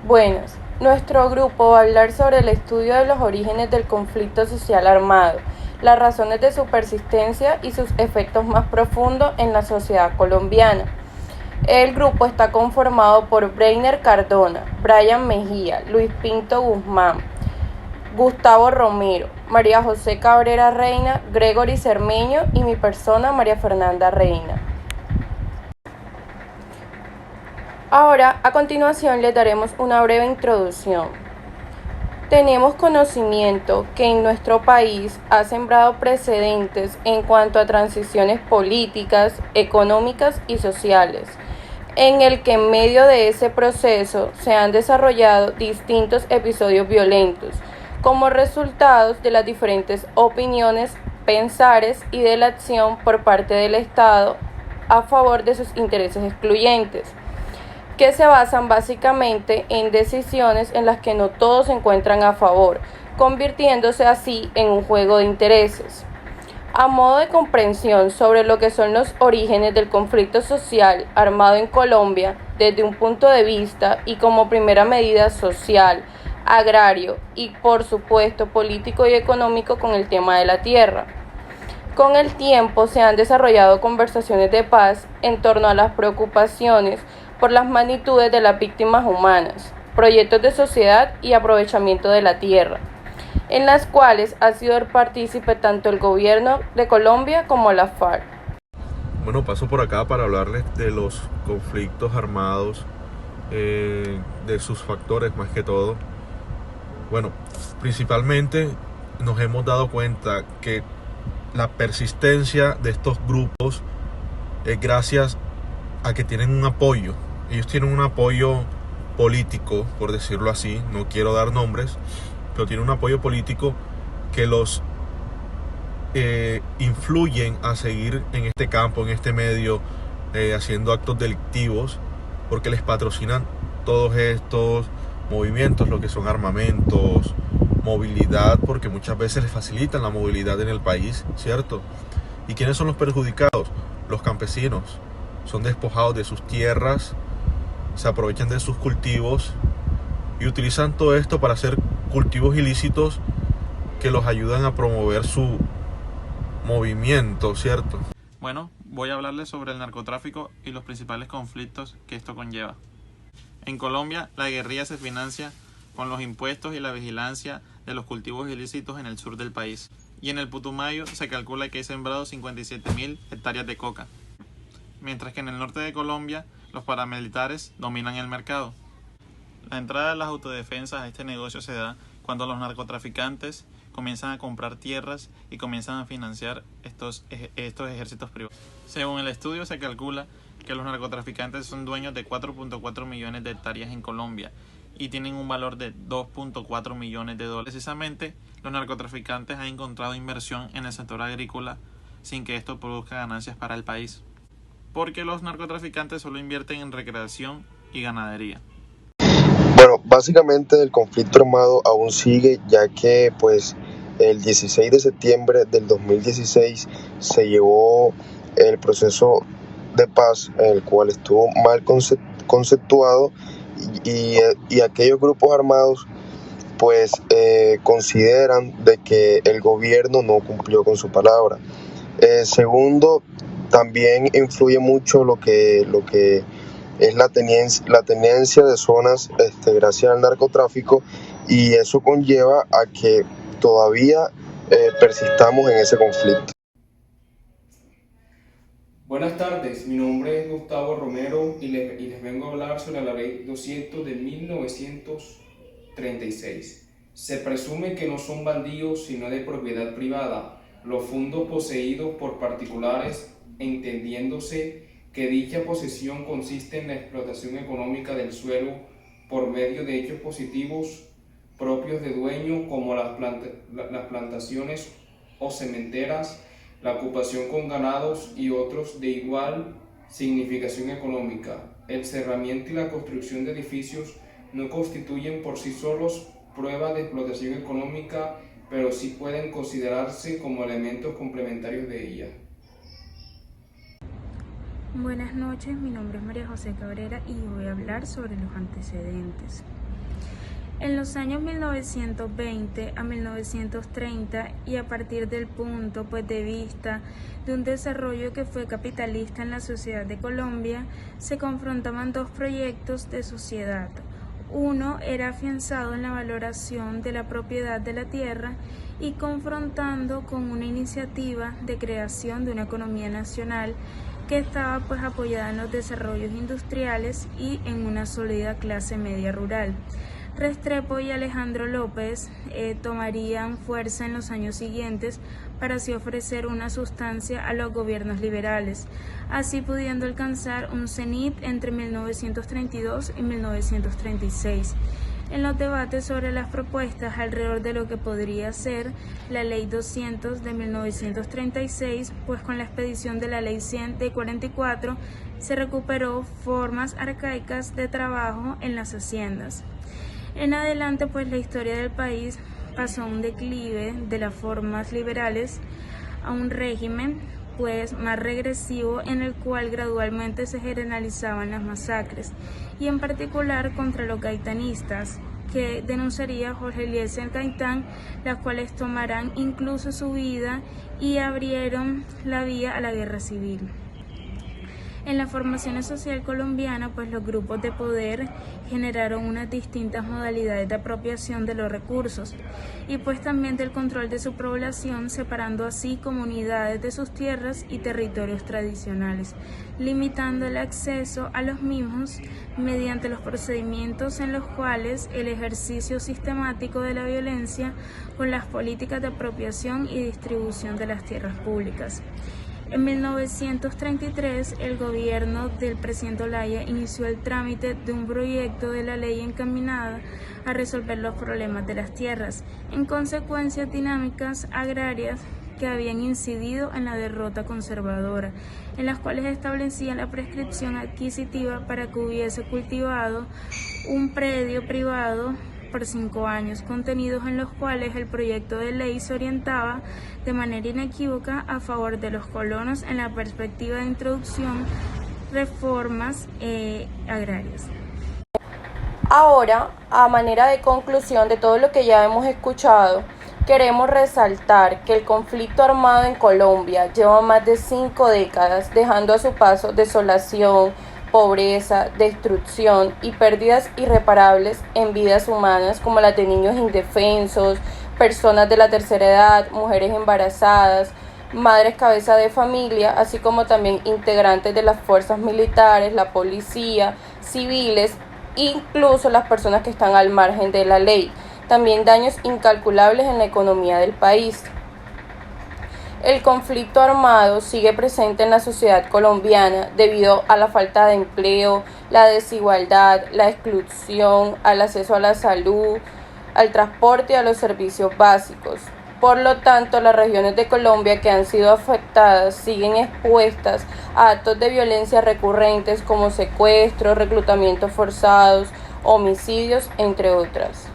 Buenas, nuestro grupo va a hablar sobre el estudio de los orígenes del conflicto social armado, las razones de su persistencia y sus efectos más profundos en la sociedad colombiana. El grupo está conformado por Breiner Cardona, Brian Mejía, Luis Pinto Guzmán, Gustavo Romero, María José Cabrera Reina, Gregory Cermeño y mi persona, María Fernanda Reina. Ahora, a continuación, les daremos una breve introducción. Tenemos conocimiento que en nuestro país ha sembrado precedentes en cuanto a transiciones políticas, económicas y sociales, en el que en medio de ese proceso se han desarrollado distintos episodios violentos, como resultados de las diferentes opiniones, pensares y de la acción por parte del Estado a favor de sus intereses excluyentes, que se basan básicamente en decisiones en las que no todos se encuentran a favor, convirtiéndose así en un juego de intereses. A modo de comprensión sobre lo que son los orígenes del conflicto social armado en Colombia, desde un punto de vista y como primera medida social, agrario y por supuesto político y económico con el tema de la tierra. Con el tiempo se han desarrollado conversaciones de paz en torno a las preocupaciones por las magnitudes de las víctimas humanas, proyectos de sociedad y aprovechamiento de la tierra, en las cuales ha sido el partícipe tanto el gobierno de Colombia como la FARC. Bueno, paso por acá para hablarles de los conflictos armados, de sus factores más que todo. Bueno, principalmente nos hemos dado cuenta que la persistencia de estos grupos es gracias a que tienen un apoyo. Ellos tienen un apoyo político, por decirlo así, no quiero dar nombres, pero tienen un apoyo político que los influyen a seguir en este campo, en este medio, haciendo actos delictivos, porque les patrocinan todos estos movimientos, lo que son armamentos, movilidad, porque muchas veces les facilitan la movilidad en el país, ¿cierto? ¿Y quiénes son los perjudicados? Los campesinos. Son despojados de sus tierras, se aprovechan de sus cultivos y utilizan todo esto para hacer cultivos ilícitos que los ayudan a promover su movimiento, ¿cierto? Bueno, voy a hablarles sobre el narcotráfico y los principales conflictos que esto conlleva. En Colombia, la guerrilla se financia con los impuestos y la vigilancia de los cultivos ilícitos en el sur del país. Y en el Putumayo se calcula que hay sembrado 57.000 hectáreas de coca. Mientras que en el norte de Colombia, los paramilitares dominan el mercado. La entrada de las autodefensas a este negocio se da cuando los narcotraficantes comienzan a comprar tierras y comienzan a financiar estos ejércitos privados. Según el estudio, se calcula que los narcotraficantes son dueños de 4.4 millones de hectáreas en Colombia y tienen un valor de 2.4 millones de dólares. Precisamente, los narcotraficantes han encontrado inversión en el sector agrícola sin que esto produzca ganancias para el país, porque los narcotraficantes solo invierten en recreación y ganadería. Bueno, básicamente el conflicto armado aún sigue, ya que pues el 16 de septiembre del 2016 se llevó el proceso de paz, en el cual estuvo mal conceptuado y aquellos grupos armados pues consideran de que el gobierno no cumplió con su palabra. Segundo, también influye mucho lo que es la tenencia de zonas gracias al narcotráfico, y eso conlleva a que todavía persistamos en ese conflicto. Buenas tardes, mi nombre es Gustavo Romero y les vengo a hablar sobre la Ley 200 de 1936. Se presume que no son baldíos sino de propiedad privada los fondos poseídos por particulares, entendiéndose que dicha posesión consiste en la explotación económica del suelo por medio de hechos positivos propios de dueño, como las plantaciones o cementeras, la ocupación con ganados y otros de igual significación económica. El cerramiento y la construcción de edificios no constituyen por sí solos pruebas de explotación económica, pero sí pueden considerarse como elementos complementarios de ella. Buenas noches, mi nombre es María José Cabrera y voy a hablar sobre los antecedentes. En los años 1920 a 1930 y a partir del punto de vista de un desarrollo que fue capitalista en la sociedad de Colombia, se confrontaban dos proyectos de sociedad. Uno era afianzado en la valoración de la propiedad de la tierra y confrontando con una iniciativa de creación de una economía nacional que estaba apoyada en los desarrollos industriales y en una sólida clase media rural. Restrepo y Alejandro López tomarían fuerza en los años siguientes para así ofrecer una sustancia a los gobiernos liberales, así pudiendo alcanzar un cenit entre 1932 y 1936. En los debates sobre las propuestas alrededor de lo que podría ser la Ley 200 de 1936, pues con la expedición de la Ley 100 de 44 se recuperó formas arcaicas de trabajo en las haciendas. En adelante, la historia del país pasó a un declive de las formas liberales a un régimen más regresivo en el cual gradualmente se generalizaban las masacres y en particular contra los gaitanistas, que denunciaría Jorge Eliezer Gaitán, las cuales tomarán incluso su vida y abrieron la vía a la guerra civil. En la formación social colombiana, los grupos de poder generaron unas distintas modalidades de apropiación de los recursos y también del control de su población, separando así comunidades de sus tierras y territorios tradicionales, limitando el acceso a los mismos mediante los procedimientos en los cuales el ejercicio sistemático de la violencia con las políticas de apropiación y distribución de las tierras públicas. En 1933, el gobierno del presidente Olaya inició el trámite de un proyecto de la ley encaminada a resolver los problemas de las tierras, en consecuencia dinámicas agrarias que habían incidido en la derrota conservadora, en las cuales establecían la prescripción adquisitiva para que hubiese cultivado un predio privado por 5 años, contenidos en los cuales el proyecto de ley se orientaba de manera inequívoca a favor de los colonos en la perspectiva de introducción reformas agrarias. Ahora, a manera de conclusión de todo lo que ya hemos escuchado, queremos resaltar que el conflicto armado en Colombia lleva más de 5 décadas, dejando a su paso desolación, pobreza, destrucción y pérdidas irreparables en vidas humanas como las de niños indefensos, personas de la tercera edad, mujeres embarazadas, madres cabeza de familia, así como también integrantes de las fuerzas militares, la policía, civiles, incluso las personas que están al margen de la ley. También daños incalculables en la economía del país. El conflicto armado sigue presente en la sociedad colombiana debido a la falta de empleo, la desigualdad, la exclusión, al acceso a la salud, al transporte y a los servicios básicos. Por lo tanto, las regiones de Colombia que han sido afectadas siguen expuestas a actos de violencia recurrentes como secuestros, reclutamientos forzados, homicidios, entre otras.